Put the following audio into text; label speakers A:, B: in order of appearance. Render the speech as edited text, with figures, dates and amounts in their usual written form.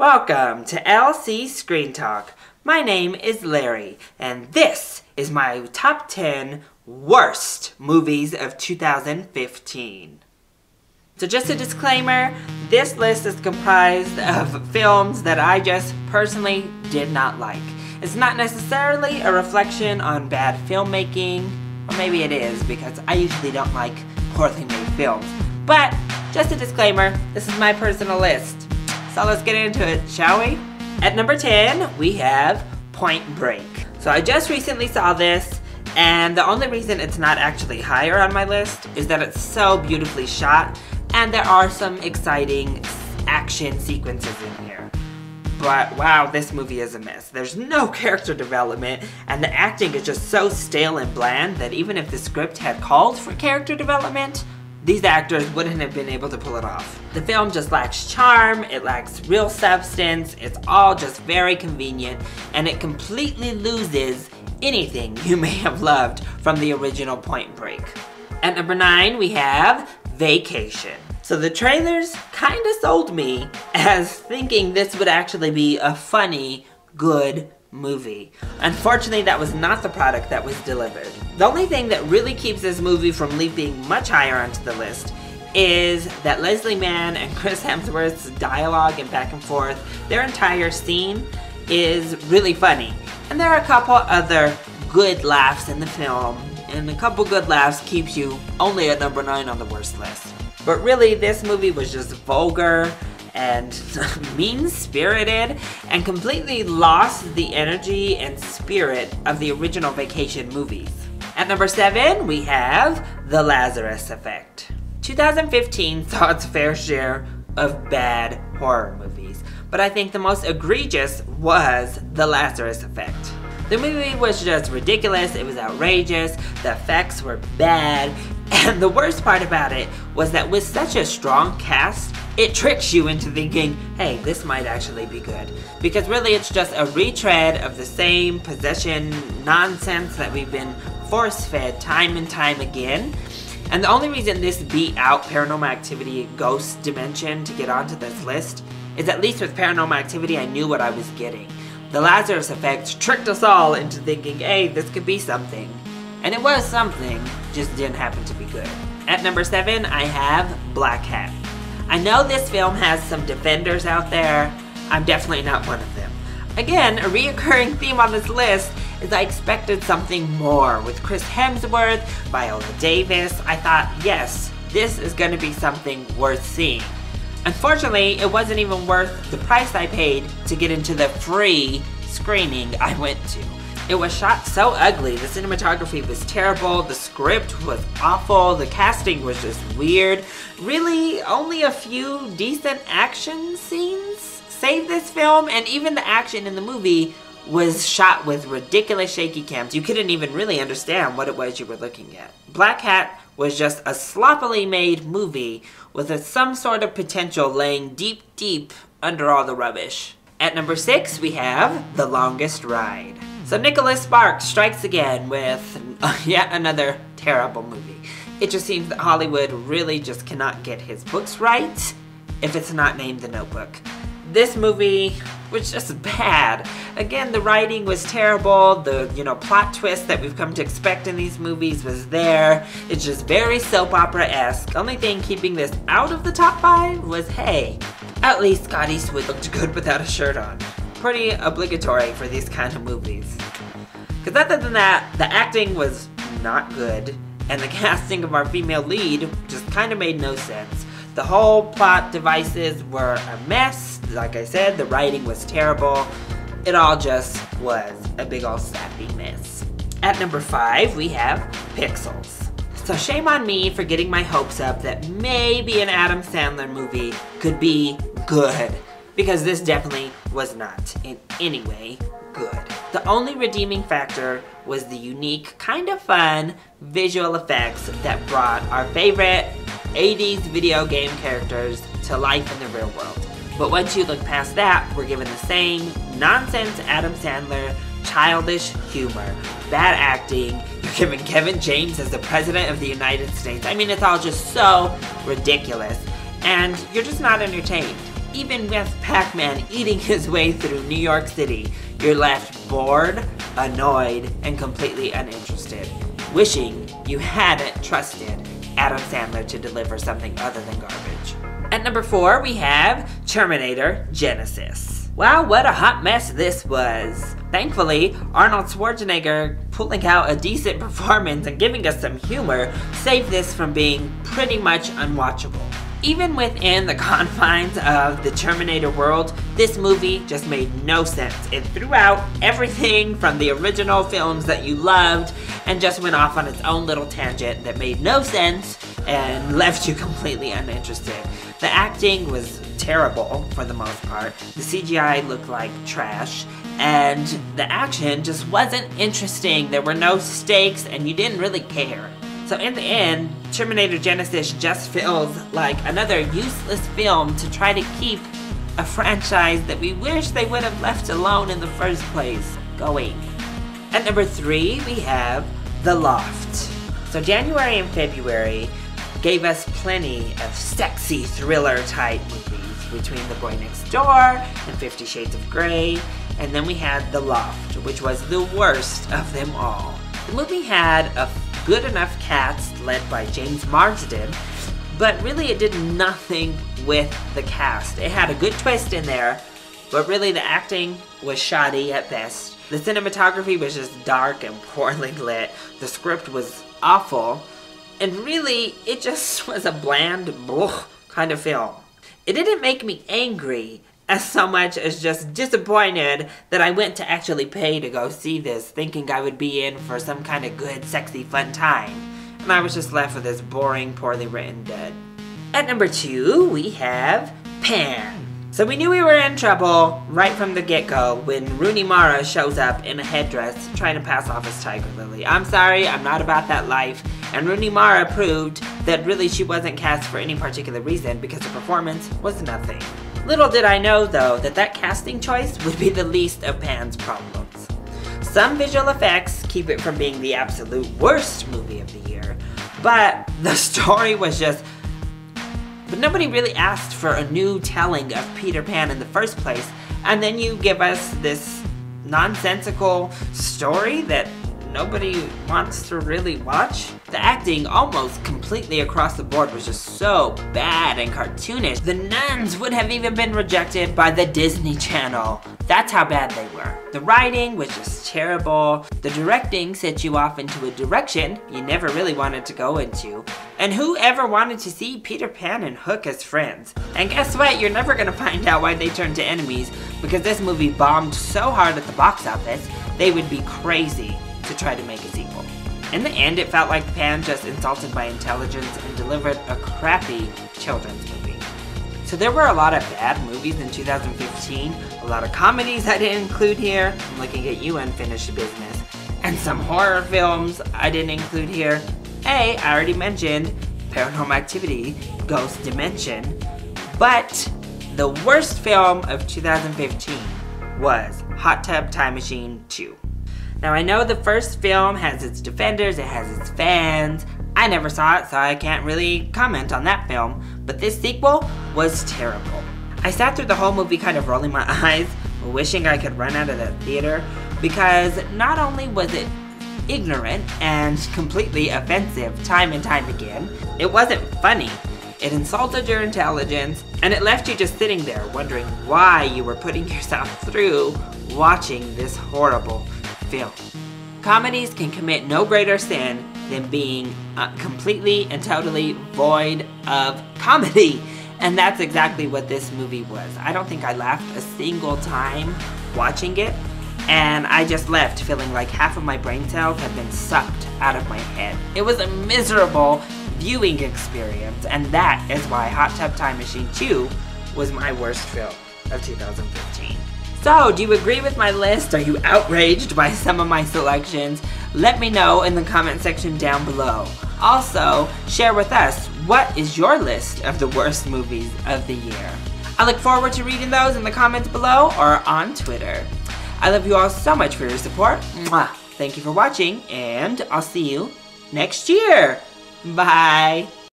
A: Welcome to LC Screen Talk. My name is Larry, and this is my top 10 worst movies of 2015. So just a disclaimer, this list is comprised of films that I just personally did not like. It's not necessarily a reflection on bad filmmaking, or maybe it is because I usually don't like poorly made films. But just a disclaimer, this is my personal list. So let's get into it, shall we? At number 10, we have Point Break. So I just recently saw this, and the only reason it's not actually higher on my list is that it's so beautifully shot, and there are some exciting action sequences in here. But wow, this movie is a mess. There's no character development, and the acting is just so stale and bland that even if the script had called for character development, these actors wouldn't have been able to pull it off. The film just lacks charm, it lacks real substance, it's all just very convenient, and it completely loses anything you may have loved from the original Point Break. At number 9, we have Vacation. So the trailers kinda sold me as thinking this would actually be a funny, good movie. Unfortunately, that was not the product that was delivered. The only thing that really keeps this movie from leaping much higher onto the list is that Leslie Mann and Chris Hemsworth's dialogue and back and forth, their entire scene is really funny. And there are a couple other good laughs in the film, and a couple good laughs keeps you only at number 9 on the worst list. But really, this movie was just vulgar and mean-spirited and completely lost the energy and spirit of the original Vacation movies. At number 7, we have The Lazarus Effect. 2015 saw its fair share of bad horror movies, but I think the most egregious was The Lazarus Effect. The movie was just ridiculous, it was outrageous, the effects were bad, and the worst part about it was that with such a strong cast, it tricks you into thinking, hey, this might actually be good. Because really it's just a retread of the same possession nonsense that we've been force-fed time and time again. And the only reason this beat out Paranormal Activity Ghost Dimension to get onto this list is at least with Paranormal Activity I knew what I was getting. The Lazarus Effect tricked us all into thinking, hey, this could be something. And it was something, just didn't happen to be good. At number 7, I have Black Hat. I know this film has some defenders out there. I'm definitely not one of them. Again, a reoccurring theme on this list is I expected something more. With Chris Hemsworth, Viola Davis, I thought, yes, this is going to be something worth seeing. Unfortunately, it wasn't even worth the price I paid to get into the free screening I went to. It was shot so ugly, the cinematography was terrible, the script was awful, the casting was just weird. Really, only a few decent action scenes saved this film, and even the action in the movie was shot with ridiculous shaky cams. You couldn't even really understand what it was you were looking at. Black Hat was just a sloppily made movie with some sort of potential laying deep, deep under all the rubbish. At number 6, we have The Longest Ride. So Nicholas Sparks strikes again with yet another terrible movie. It just seems that Hollywood really just cannot get his books right if it's not named The Notebook. This movie was just bad. Again, the writing was terrible, the plot twist that we've come to expect in these movies was there. It's just very soap opera-esque. Only thing keeping this out of the top 5 was, hey, at least Scott Eastwood looked good without a shirt on. Pretty obligatory for these kind of movies. Because other than that, the acting was not good, and the casting of our female lead just kind of made no sense. The whole plot devices were a mess. Like I said, the writing was terrible. It all just was a big old sappy mess. At number 5, we have Pixels. So shame on me for getting my hopes up that maybe an Adam Sandler movie could be good. Because this definitely was not in any way good. The only redeeming factor was the unique, kind of fun visual effects that brought our favorite 80s video game characters to life in the real world. But once you look past that, we're given the same nonsense Adam Sandler, childish humor, bad acting, you're given Kevin James as the President of the United States. I mean, it's all just so ridiculous, and you're just not entertained. even with Pac-Man eating his way through New York City, you're left bored, annoyed, and completely uninterested, wishing you hadn't trusted Adam Sandler to deliver something other than garbage. At number 4, we have Terminator Genisys. Wow, what a hot mess this was. Thankfully, Arnold Schwarzenegger pulling out a decent performance and giving us some humor saved this from being pretty much unwatchable. Even within the confines of the Terminator world, this movie just made no sense. It threw out everything from the original films that you loved and just went off on its own little tangent that made no sense and left you completely uninterested. The acting was terrible for the most part. The CGI looked like trash, and the action just wasn't interesting. There were no stakes and you didn't really care. So in the end, Terminator Genisys just feels like another useless film to try to keep a franchise that we wish they would have left alone in the first place going. At number 3, we have The Loft. So January and February gave us plenty of sexy thriller type movies between The Boy Next Door and 50 Shades of Grey, and then we had The Loft, which was the worst of them all. The movie had a good enough cast led by James Marsden, but really it did nothing with the cast. It had a good twist in there, but really the acting was shoddy at best. The cinematography was just dark and poorly lit. The script was awful, and really it just was a bland, blech kind of film. It didn't make me angry as so much as just disappointed that I went to actually pay to go see this, thinking I would be in for some kind of good, sexy, fun time. And I was just left with this boring, poorly written dud. At number 2, we have Pan. So we knew we were in trouble right from the get-go when Rooney Mara shows up in a headdress trying to pass off as Tiger Lily. I'm sorry, I'm not about that life. And Rooney Mara proved that really she wasn't cast for any particular reason because her performance was nothing. Little did I know, though, that that casting choice would be the least of Pan's problems. Some visual effects keep it from being the absolute worst movie of the year, but the story was just... But nobody really asked for a new telling of Peter Pan in the first place, and then you give us this nonsensical story that nobody wants to really watch. The acting almost completely across the board was just so bad and cartoonish. The nuns would have even been rejected by the Disney Channel. That's how bad they were. The writing was just terrible. The directing set you off into a direction you never really wanted to go into. And who ever wanted to see Peter Pan and Hook as friends? And guess what? You're never gonna find out why they turned to enemies, because this movie bombed so hard at the box office, they would be crazy to try to make a sequel. In the end, it felt like Pan just insulted my intelligence and delivered a crappy children's movie. So there were a lot of bad movies in 2015, a lot of comedies I didn't include here, I'm looking at you unfinished business, and some horror films I didn't include here. I already mentioned Paranormal Activity, Ghost Dimension, but the worst film of 2015 was Hot Tub Time Machine 2. Now I know the first film has its defenders, it has its fans. I never saw it, so I can't really comment on that film, but this sequel was terrible. I sat through the whole movie kind of rolling my eyes, wishing I could run out of that theater, because not only was it ignorant and completely offensive time and time again, it wasn't funny. It insulted your intelligence, and it left you just sitting there wondering why you were putting yourself through watching this horrible film. Comedies can commit no greater sin than being completely and totally void of comedy. And that's exactly what this movie was. I don't think I laughed a single time watching it. And I just left feeling like half of my brain cells had been sucked out of my head. It was a miserable viewing experience. And that is why Hot Tub Time Machine 2 was my worst film of 2015. So, do you agree with my list? Are you outraged by some of my selections? Let me know in the comment section down below. Also, share with us, what is your list of the worst movies of the year? I look forward to reading those in the comments below or on Twitter. I love you all so much for your support. Mwah. Thank you for watching, and I'll see you next year. Bye.